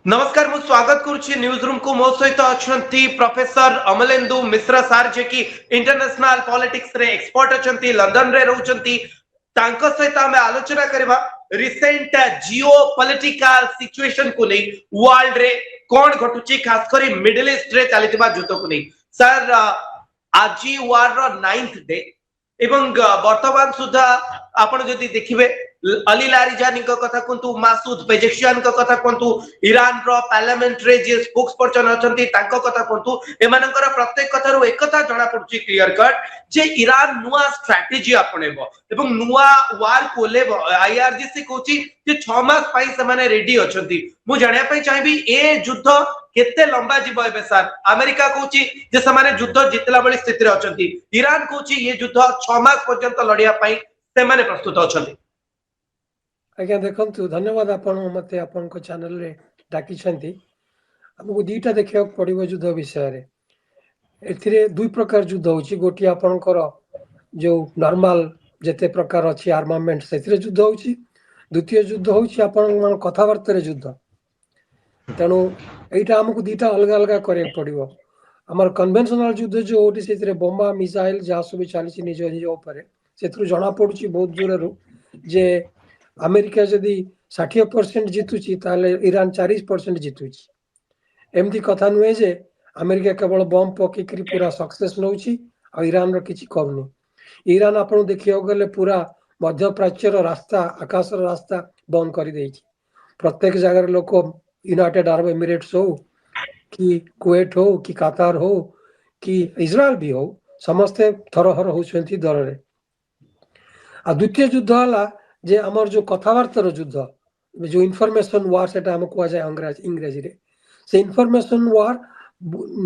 नमस्कार मु स्वागत करुछि न्यूज रूम को मो सहित अछंती प्रोफेसर अमलेंदु मिश्रा सार जे कि इंटरनेशनल पॉलिटिक्स रे एक्सपर्ट अछंती लंदन रे रहउछंती तांको सहित हम आलोचना करबा रिसेंट जियो पॉलिटिकल सिचुएशन को नै वर्ल्ड रे कोन घटुची खास करी मिडिल ईस्ट रे चलितबा युद्ध को नै सर आज वार रो 9th डे एवं वर्तमान सुधा आपण जदि देखिबे अली लारिजानी का कथा कोंतु मासूद पेजेशियन का कथा कोंतु ईरान रो पार्लियामेंट रे जे स्पोक्स पर्सन अछंती तांको कथा कोंतु एमानकर प्रत्येक कथा रो एक कथा जणा पड़ुची क्लियर कट जे ईरान नुआ स्ट्रेटजी आपणेबो एवं नुआ वार कोलेबो आईआरजीसी कहूची जे 6 मास पई से माने रेडी अछंती मु जानिया पई चाहबी ए युद्ध केते लंबा जीव एबे सर अमेरिका कहूची जे समाने युद्ध जितला बळी स्थिति रे अछंती ईरान कहूची ये युद्ध 6 मास पर्यंत लड़िया पई से माने प्रस्तुत अछंती आज्ञा देखु धन्यवाद आपण मते आपण को चैनल रे डाकी छंती हमको दीटा देखिया पड़िबो युद्ध विषय रे एथिरे दुई प्रकार युद्ध होची गोटी आपणकर जो नॉर्मल जते प्रकार अछि आर्मामेंट सेथिरे युद्ध होची द्वितीय युद्ध होची आपण मन कथावार्ता रे युद्ध तेणु एटा हमको दीटा अलग अलग करे पड़िबो हमर कन्वेंशनल युद्ध जो होटी सेथिरे बोमा मिसाइल जा सब चालीसी निज निज ऊपर सेथरु जणा पडुची बहुत दूररु जे अमेरिका जदि 60% जितुची ताले ईरान 40% जितुची एमती कथा नुहे जे अमेरिका केवल बम पकईकरी पूरा सक्सेस नौची आ ईरान रो किछि करनी ईरान आपण देखियो गले पूरा मध्य प्राच्यर रास्ता आकाश रास्ता बंद कर देछि प्रत्येक जगह लोक यूनाइटेड अरब एमिरेट्स हो कि कुवेट हो कि कतार हो कि इजराइल भी हो समस्ते थरहर होछंती दर रे आ द्वितीय युद्ध हला जे हमर जो कथावार्ता रो युद्ध जो इनफॉरमेशन वार सेटा हम को जाय इंग्रेजी रे से इनफॉरमेशन वार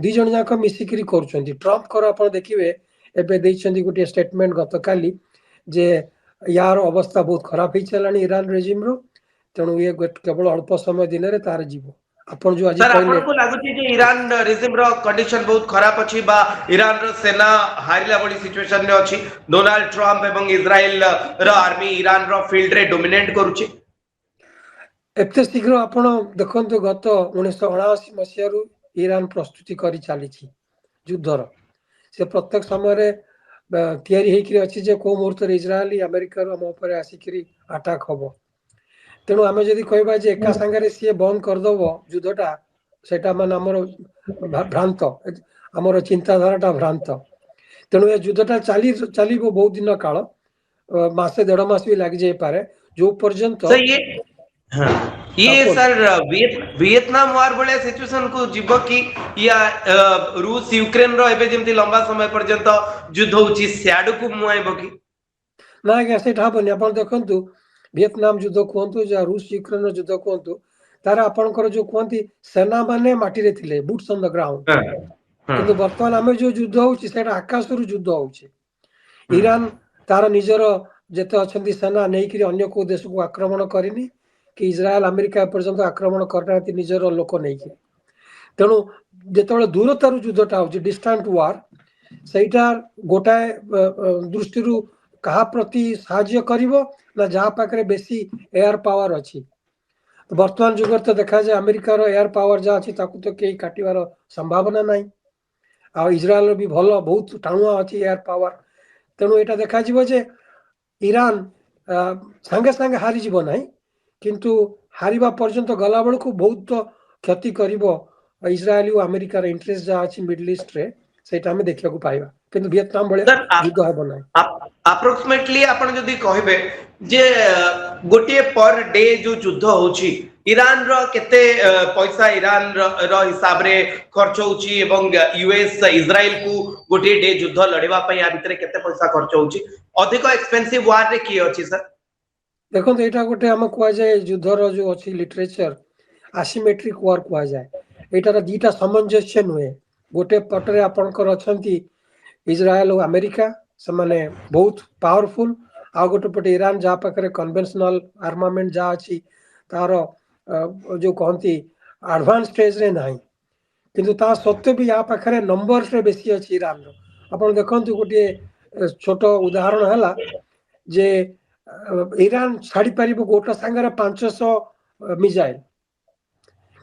दी जन जाक मिसिकरी करछंती ट्रम्प कर आपण देखिबे एबे दैछंती गोटे स्टेटमेंट गत काली जे यार अवस्था बहुत खराब ही चलानी ईरान रेजिम रो तेणु ये केवल अल्प समय दिन रे तार जीवो आपण जो आज सर कहले आपन को लागुची जे ईरान रेजिम रो कंडीशन बहुत खराब अछि बा ईरान रो सेना हारिला बडी सिचुएशन रे अछि डोनाल्ड ट्रम्प एवं इजराइल रो आर्मी ईरान रो फील्ड रे डोमिनेट करूची एते शीघ्र आपण देखंतु गत 1979 मसिया रु ईरान प्रस्तुति करी चली युद्धर से प्रत्येक समय तैयारी होकर अच्छी जे को मुहूर्त इजराइल अमेरिका आम उपर आसिक आटाक हम तेणु आम जदि कहबा जे एका सांगे सी बंद करदेव युद्धटा सेटा मान आमर भ्रांत आमर चिंताधाराटा भ्रांत तेणु ए युद्धटा चलो बहुत दिन काल मासे 1.5 मास भी लग जाई पारे जो पर्यंत सर ये सर वियतनाम वार बळे सिचुएशन को जीव की या रूस यूक्रेन रो एबे जेमती लंबा समय पर्यंत युद्ध होची स्याड को मुआइबो की ना आज्ञा सेटा हबनी आपण देखंतु वियतनाम युद्ध कहतु या रूस यूक्रेन युद्ध कहतु तार आपणकर जो कहती सेना माने माटी रे थिले बुट्स ऑन द ग्राउंड किंतु वर्तमान आमे जो युद्ध होची सेटा आकाश रु युद्ध होची ईरान तार निजर जेते अछंती सेना नेइकरी अन्य को देश को आक्रमण करिनी कि इजराइल अमेरिका पर्यंत आक्रमण करनाती निजर लोक नेइकरी तेणु जेतेबेले दूरतार युद्धटा होची डिस्टेंट वार सेटा गोटाए दृष्टि कहा प्रति साहाय्य करिवो ना जहाँ पाखरे बेसी एयर पावर अच्छी तो वर्तमान जुगर तो देखा जाए अमेरिकार एयर पावर जहाँ अच्छी ताकू तो कई काटिवार संभावना नहीं आ इजराइल भी भल बहुत टाणुआ अच्छी एयर पावर तेणु यहाँ देखा जे ईरान सांगे सांगे हारी जीव ना किंतु हारिबा पर्यंत गला बेल को बहुत क्षति करिवो इजराइल और अमेरिकार इंटरेस्ट जहाँ अच्छी मिडल ईस्ट रे सेटा हमें देखा पाइबा किंतु वियतनाम बळे युद्ध हेबो ना अप्रोक्सीमेटली आपण जदि कहबे जे गोटे पर डे जो युद्ध होची ईरान रो केते पैसा ईरान रो हिसाब रे खर्च होची एवं यूएस इजराइल को गोटे डे युद्ध लड़िबा पई आ भितरे केते पैसा खर्च होची अधिक एक्सपेंसिव वार रे की अछि सर देखो एटा गोटे हम कुआ जाए युद्धर जो अच्छी लिटरेचर आसिमेट्रिक वार कुआ जाए एटार दीटा सामंजस्य नुहे गोटे पटरे आपणकर अछंती इजराइल और अमेरिका से माने बहुत पावरफुल आ गोटे पटे ईरान जहाँ पाखे कन्वेंशनल आर्मामेंट जहाँ अच्छी तार जो कहती एडवांस स्टेज रे नहीं किंतु ता सत्वे भी यहाँ पाखे नंबर्स रे बेसी अच्छी ईरान आपण देखंतु गोटे छोट उदाहरण है जे ईरान छाड़ी पारिबो गोटा संगे 500 मिसाइल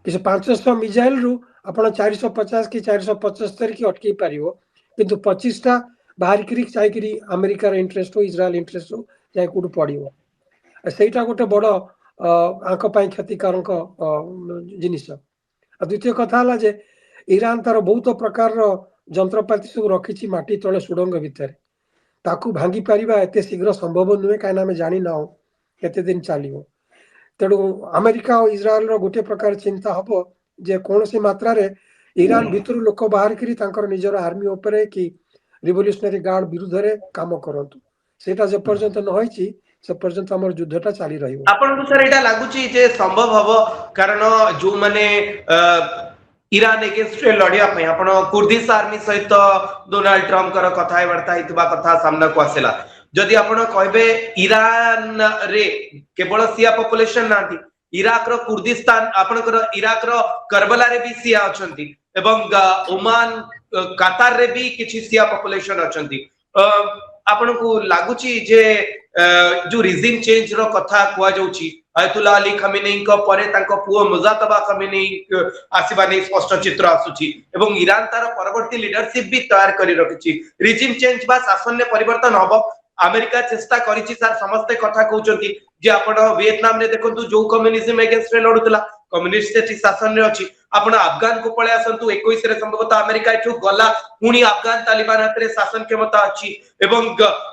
किसी 500 मिसाइल रु आपण 450 कि 475 की अटकई पारिबो किंतु 25टा बाहर करी जाई अमेरिकार इंटरेस्ट हो इजराइल इंटरेस्ट हो जाई कोड पड़िबो ସେଇଟା ଗୋଟେ ବଡ ଆଙ୍କ ପାଇଁ କ୍ଷତିକାରକ ଜିନିଷ। ଆଉ ଦ୍ୱିତୀୟ କଥା ହେଲା ଯେ ଇରାନ ତାର ବହୁତ ପ୍ରକାରର ଯନ୍ତ୍ରପାତି ସବୁ ରଖିଛି ମାଟି ତଳେ ସୁଡ଼ଙ୍ଗ ଭିତରେ ତାକୁ ଭାଙ୍ଗି ପାରିବା ଏତେ ଶୀଘ୍ର ସମ୍ଭବ ନୁହେଁ କାହିଁକି ଆମେ ଜାଣିନାହୁଁ କେତେ ଦିନ ଚାଲିବ। ତେଣୁ ଆମେରିକା ଆଉ ଇସ୍ରାଏଲର ଗୋଟିଏ ପ୍ରକାର ଚିନ୍ତା ହବ ଯେ କୌଣସି ମାତ୍ରାରେ ଇରାନ ଭିତରୁ ଲୋକ ବାହାରିକିରି ତାଙ୍କର ନିଜର ଆର୍ମି ଉପରେ କି ରିଭଲ୍ୟୁସନାରୀ ଗାର୍ଡ ବିରୁଦ୍ଧରେ କାମ କରନ୍ତୁ। ସେଇଟା ଯେପର୍ଯ୍ୟନ୍ତ ନ ହେଇଛି ସେ ପର୍ଯ୍ୟନ୍ତ ଆମର ଯୁଦ୍ଧଟା ଚାଲି ରହିବ। ଆପଣଙ୍କୁ ସାର୍ ଏଇଟା ଲାଗୁଛି ଯେ ସମ୍ଭବ ହବ କାରଣ ଯୋଉମାନେ ଇରାନ ଏଗେନ୍ଷ୍ଟରେ ଲଢିବା ପାଇଁ ଆପଣ କୁର୍ଦିଶ ଆର୍ମି ସହିତ ଡୋନାଲ୍ଡ ଟ୍ରମ୍ପଙ୍କର କଥାବାର୍ତ୍ତା ହେଇଥିବା କଥା ସାମ୍ନାକୁ ଆସିଲା। ଯଦି ଆପଣ କହିବେ ଇରାନରେ କେବଳ ସିଆ ପପୁଲେସନ ନାହାନ୍ତି ଇରାକର କୁର୍ଦିସ୍ତାନ ଆପଣଙ୍କର ଇରାକର କରବଲାରେ ବି ସିଆ ଅଛନ୍ତି ଏବଂ ଓମାନ କାତାରରେ ବି କିଛି ସିଆ ପପୁଲେସନ ଅଛନ୍ତି। ଆପଣଙ୍କୁ ଲାଗୁଛି ଯେ जो रिजिम चेंज रो कथा कुआ जाउची आयतुल्ला अली खमेनेई को परे तांको पुओ मुजातबा खमेनेई आसीबा नै स्पष्ट चित्र आसुची एवं ईरान तार परवर्ती लीडरशिप भी तैयार करी रखिची रिजिम चेंज बा शासन ने परिवर्तन हबो अमेरिका चेष्टा करिची सर समस्त कथा कहउचंती जे आपण वियतनाम ने देखंतु जो कम्युनिज्म अगेंस्ट रे लडुतला कम्युनिस्ट सेठी शासन रे अछि आपण अफगान को पळे आसंतु 21 रे संभवतः अमेरिका एठु गला पुणी अफगान तालिबान हाथ रे शासन क्षमता अछि एवं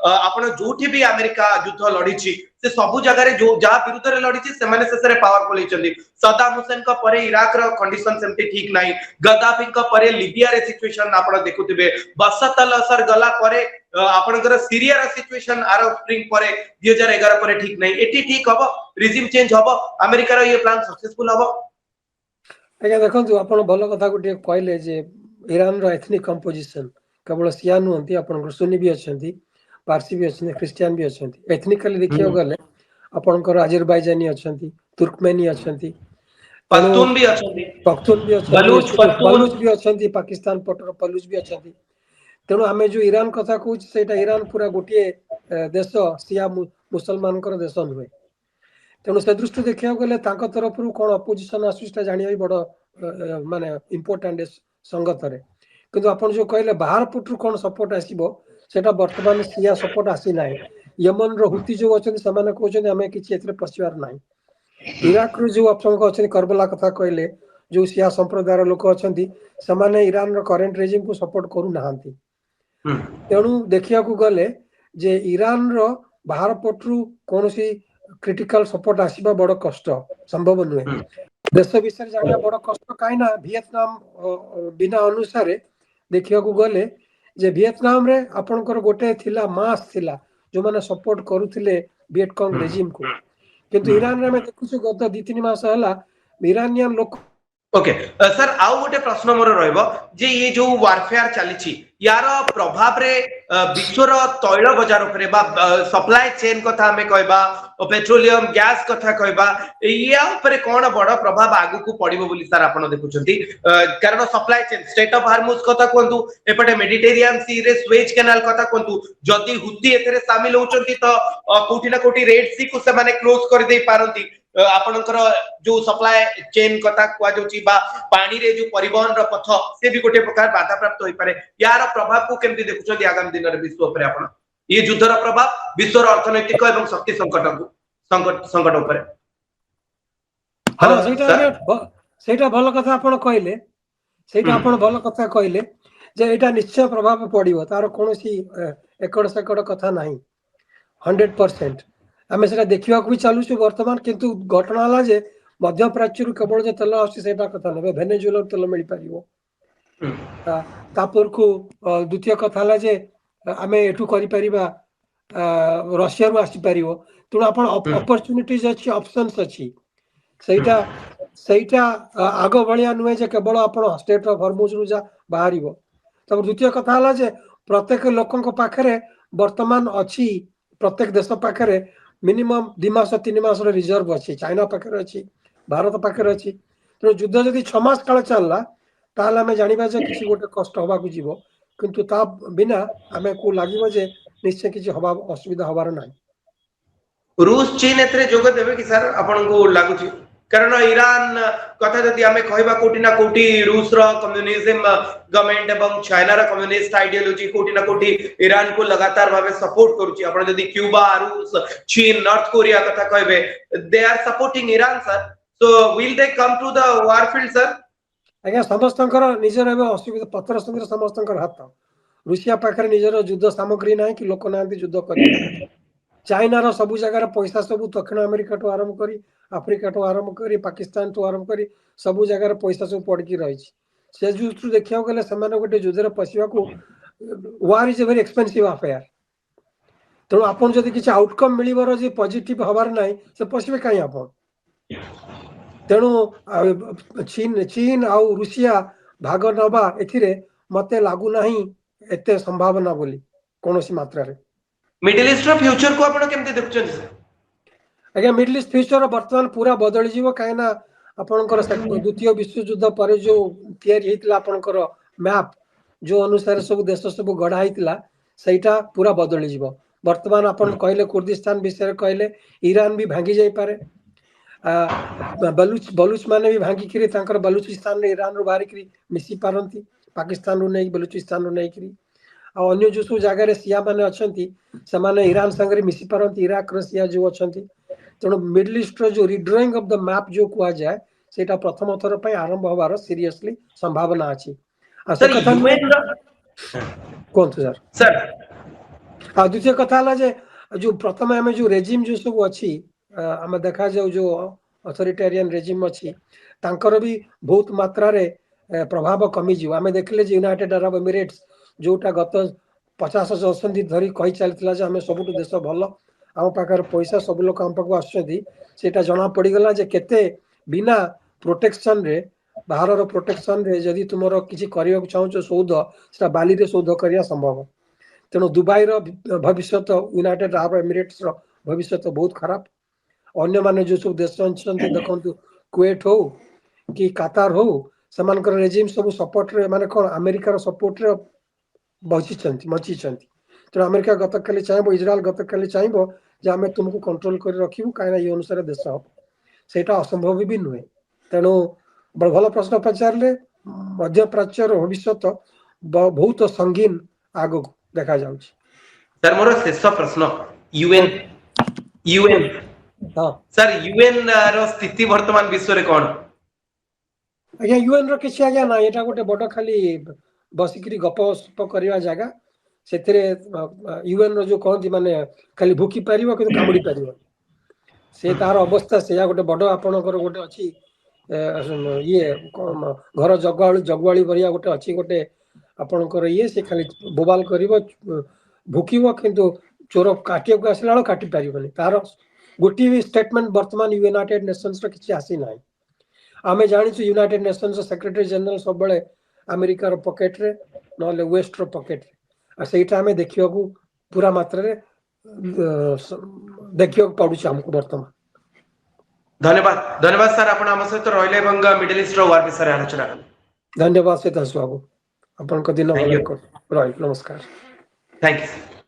आपण जोठी भी अमेरिका युद्ध लड़ीची से सबु जगह रे जो जा विरुद्ध रे लड़ीची से माने सेसरे पावरफुल हिचंदी सद्दाम हुसैन का परे इराक रो कंडीशन सेमती ठीक नाही गद्दाफी का परे लिबिया रे सिचुएशन आपण देखुथिबे बशर अल असर गला परे आपनकर सीरिया रो सिचुएशन अरब स्प्रिंग परे 2011 परे ठीक नाही एटी ठीक हबो रिजिम चेंज हबो अमेरिका रो ये प्लान सक्सेसफुल हबो। आज्ञा देखंतु आपण भल कथा गोटे कहले जे ईरान रो एथनिक कंपोजिशन केवल सिया नुहंती आपनकर सुन्नी भी अछंती पारसी भी अछंती क्रिश्चियन भी अछंती एथनिकली देखियो गले आपनकर अजरबैजानी अछंती तुर्कमेनी अछंती पख्तून भी अछंती पख्तून भी अछंती बलूच भी अछंती पाकिस्तान पटर बलूच भी अछंती तेणु आमे जो ईरान कथा कहूछ सेटा ईरान पूरा गोटे देश सिया मुसलमानकर देश नुहे तेणु से दृष्टि देखिया गले तांको तरफरु कोन अपोजिशन आसुस्टा जानिया बड़ माने इंपोर्टेंट संगतरे किंतु आपण जो कहले बाहर पुटरु कोन सपोर्ट आसीबो सेटा वर्तमान सिया सपोर्ट आसी नाही यमन रो हुती जो अछन समान कहउछन हमें किछि एतरे पछिवार नाही इराक रो जो अपन को अछन करबला कथा कहले जो सिया संप्रदायर लोक अछंती समान ईरान रो करंट रेजिम को सपोर्ट करू नाहंती तेणु देखिया को गले जे ईरान रो बाहर पटरु कोनोसी क्रिटिकल सपोर्ट आसीबा बड़ कष्ट संभव नुहे देश विषय जानिया बड़ कष्ट काइना वियतनाम बिना अनुसार देखिया को गले जे वियतनाम रे आपनकर गोटे थिला मास थिला जो माने सपोर्ट करूथिले वियतकॉन्ग रेजिम को किंतु ईरान रे में देखुछु गत 2-3 मास हला ईरानियन लोक ओके सर आउ गोटे प्रश्न मोर रहइबो जे ये जो वारफेयर चलीची यार प्रभाव रे विश्वर तैल बाजार उपरे बा सप्लाई चेन कथा हमें कहबा पेट्रोलियम गैस कथा कहबा या उपरे कोन बड़ प्रभाव आगु को पड़िबो बोली सर आपण देखुचंती कारण supply chain state of Hormuz कथा कोंतु एपटे मेडिटेरियन सी रे स्वेज कैनाल कथा कोंतु जदी हुती एथरे शामिल होचंती तो कोठी ना कोठी रेड सी को से माने क्लोज कर दे पारंती आपनकर जो सप्लाई चेन कथा कुआ जाउची बा पानी रे जो परिवहन रो पथ से भी गोटे प्रकार बाधा प्राप्त होई पारे यार प्रभाव को केमती देखुछथि आगामी दिन रे विश्व ऊपर आपण ये युद्धर प्रभाव विश्वर अर्थनैतिक एवं शक्ति संकट ऊपर हां सेटा भल कथा आपण कहले सेटा आपण भल कथा कहले जे एटा निश्चय प्रभाव पड़िबो तार कोनोसी एकड़ सेकड़ कथा नाही 100% आमे सेटा देखिवा को भी चालुछु वर्तमान किंतु घटना हला जे मध्य प्राच्य रु केवल जे तेल आसी सेटा कथा नै वेनेजुएला तेल मिल परिबो तापर को द्वितीय कथा हला जे आमे एठु करि परिबा रशिया रु आसी परिबो तुण आपण अपॉर्चुनिटीज अछि ऑप्शंस अछि सेटा आगो बलिया नुहे जे केवल आपण स्टेट ऑफ हॉर्मुज रु जा बाहरिबो तब द्वितीय कथा हला जे प्रत्येक लोकन को पाखरे वर्तमान अछि प्रत्येक देश पाखरे मिनिमम 2 मास 3 मास रे रिजर्व अछि चाइना पाखरे अछि भारत पाखरे अछि तो युद्ध जदी 6 मास काल चलला ताला में जानिबा जे किछि गोटे कष्ट होबा को जीवो किंतु ता बिना हमें को लागिबो जे निश्चय किछि होबा असुविधा होबार नाही रूस चीन एतरे जोग देबे कि सर आपन को लागुची कारण ईरान कथा जदि आमे कहबा कोटी ना कोटी रूस रो कम्युनिज्म गवर्नमेंट एवं चाइना रो कम्युनिस्ट आइडियोलॉजी कोटी ना कोटी ईरान को लगातार भाबे सपोर्ट करूची आपण जदि क्यूबा रूस चीन नॉर्थ कोरिया कथा कहबे they are supporting Iran sir so will they come to the war field sir आज्ञा समस्तंकर निजर एवं असुविधा पत्र संगे समस्तंकर हाथ रुषिया पाखरे निजर युद्ध सामग्री ना कि लोक ना युद्ध करिवे चाइना रो सब जगह पैसा सब दक्षिण अमेरिका टू आरंभ करी आफ्रिका टू आरंभ करी पाकिस्तान टू आरंभ करी सब जगह पैसा सब पड़की रही से दृष्टि देखा गले गोटे युद्ध पशिया वार is a very expensive affair तेणु आपन जदि किसी आउटकम मिलिबार जे पॉजिटिव हबार नाही से पशिबे काई आपन तेणु चीन चीन आउ रुषिया भाग नबा एथिरे मते लागू नाही एते संभावना बोली कोनोसी मात्रा रे मिडिल ईस्ट रो फ्यूचर को आपण केमते देखुछन सर आज्ञा मिडिल ईस्ट फ्यूचर वर्तमान पूरा बदली जीव कहीं आपणकर द्वितीय विश्व युद्ध पर जो तैयारी होता आपणकर मैप जो अनुसार सब देश सब गढ़ा होता सहीटा पूरा बदली जीव वर्तमान आपन कहले कुर्दिस्तान विषय कहले ईरान भी भांगी जाई पारे बलूच माने भी भांगी बलूचिस्तान रे ईरान रो बाहर करी मिसी पारंती पाकिस्तान रो नहीं बलूचिस्तान रो नहीं करी अन्य जो सब जगह सिया माने अछंती समाने ईरान संगे मिसी पारंती इराक रो सिया जो अछंती तेणु मिडिल ईस्ट रो जो रिड्रॉइंग ऑफ द मैप जो कुआ जाए सेटा प्रथम थर पे आरंभ होबार सीरियसली संभावना अछि सर यूएन कोन सर सर आ द्वितीय कथा हला जे जो प्रथम हमें जो रेजिम जो सब अछि हमें देखा जाऊ जो अथॉरिटेरियन रेजिम अछि तांकर भी बहुत मात्रा रे प्रभाव कमी जीव हमें देखले जे यूनाइटेड अरब एमिरेट्स जोटा गत 50 वर्ष धरी कही चलता जे हमें सबुठ देश भल आम पाखे पैसा सब लोग आम पाक आसटा जना पड़गला जे केते बिना प्रोटेक्शन रे बाहर प्रोटेक्शन रे जदि तुम किसी करने चाहो सौद से बाली रे सौद करने संभव तेणु दुबई भविष्य यूनाइटेड अरब एमिरेट्स भविष्य बहुत खराब अन्य माने जो सब देश देखो कुवेट हो कि कातार हो से रेजिम सब सपोर्ट रे माने कौन अमेरिकार सपोर्ट रे बची तेणु अमेरिका गत काली चाहब इज्राएल गत काली चाहब जे आम तुमको कंट्रोल कर रखू कहीं ये अनुसार देश हम सेटा असंभव भी नुहे तेणु बड़ भल प्रश्न पचारे मध्य प्राच्यर भविष्य बहुत संगीन आग देखा जाउछि सर मोर शेष प्रश्न यूएन यूएन हाँ सर यूएन रो स्थिति वर्तमान विश्व रे कोन आज्ञा यूएन रो किछि आज्ञा ना एटा गोटे बड़ खाली बसिकरी गप करवा जगह से यूएन रो जो कहती माने खाली भूखी पारिबो किंतु कामुड़ी पारिबो से तार अवस्था से गोटे बड़ आपणकर गोटे अच्छी ये घर जगुआली भरिया गोटे अच्छी गोटे आपणकर ये से खाली बोबाल करिवो भूकिबो किंतु चोर काटिया को आसला बेला काटि पारिबोनी तार गोटे भी स्टेटमेंट वर्तमान यूनाइटेड नेशंस रो किछि आसी नाही आमे जानिछु यूनाइटेड नेशंस सेक्रेटरी जनरल सब बेले अमेरिका रो पॉकेट रे नले वेस्ट रो पॉकेट रे सेटा आमे देखियो को पूरा मात्रा रे देखियो पडुछ हमको वर्तमान धन्यवाद धन्यवाद सर आपण हम सहित रहले एवं मिडिल ईस्ट रो वार विषय आलोचना धन्यवाद से बाबू अपन को दिन भलो कर नमस्कार थैंक यू